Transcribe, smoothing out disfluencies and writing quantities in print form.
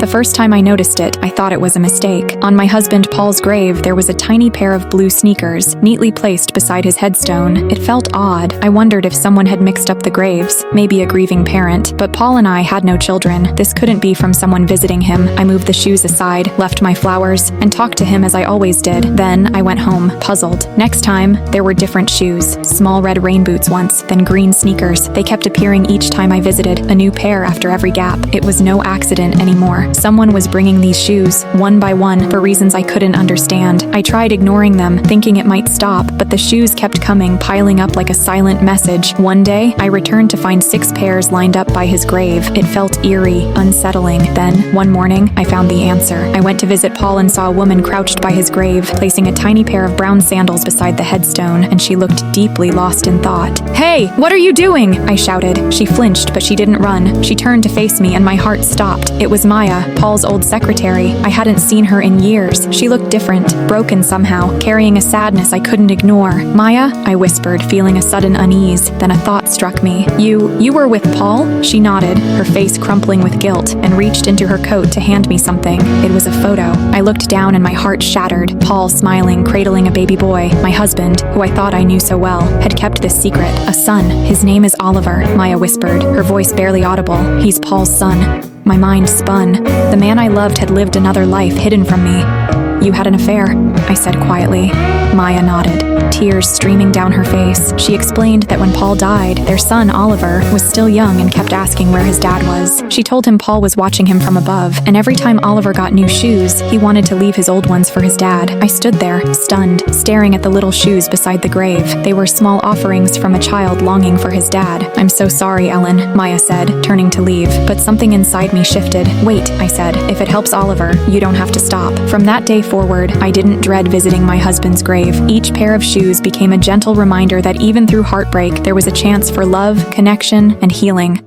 The first time I noticed it, I thought it was a mistake. On my husband Paul's grave, there was a tiny pair of blue sneakers, neatly placed beside his headstone. It felt odd. I wondered if someone had mixed up the graves, maybe a grieving parent. But Paul and I had no children. This couldn't be from someone visiting him. I moved the shoes aside, left my flowers, and talked to him as I always did. Then I went home, puzzled. Next time, there were different shoes. Small red rain boots once, then green sneakers. They kept appearing each time I visited, a new pair after every gap. It was no accident anymore. Someone was bringing these shoes, one by one, for reasons I couldn't understand. I tried ignoring them, thinking it might stop, but the shoes kept coming, piling up like a silent message. One day, I returned to find 6 pairs lined up by his grave. It felt eerie, unsettling. Then, one morning, I found the answer. I went to visit Paul and saw a woman crouched by his grave, placing a tiny pair of brown sandals beside the headstone, and she looked deeply lost in thought. "Hey, what are you doing?" I shouted. She flinched, but she didn't run. She turned to face me, and my heart stopped. It was Maya, Paul's old secretary. I hadn't seen her in years. She looked different, broken somehow, carrying a sadness I couldn't ignore. "Maya?" I whispered, feeling a sudden unease. Then a thought struck me. You were with Paul?" She nodded, her face crumpling with guilt, and reached into her coat to hand me something. It was a photo. I looked down and my heart shattered. Paul smiling, cradling a baby boy. My husband, who I thought I knew so well, had kept this secret. "A son. His name is Oliver," Maya whispered, her voice barely audible. "He's Paul's son." My mind spun. The man I loved had lived another life hidden from me. "You had an affair," I said quietly. Maya nodded, tears streaming down her face. She explained that when Paul died, their son, Oliver, was still young and kept asking where his dad was. She told him Paul was watching him from above, and every time Oliver got new shoes, he wanted to leave his old ones for his dad. I stood there, stunned, staring at the little shoes beside the grave. They were small offerings from a child longing for his dad. "I'm so sorry, Ellen," Maya said, turning to leave. But something inside me shifted. "Wait," I said. "If it helps Oliver, you don't have to stop." From that day forward, I didn't dread visiting my husband's grave. Each pair of shoes became a gentle reminder that even through heartbreak, there was a chance for love, connection, and healing.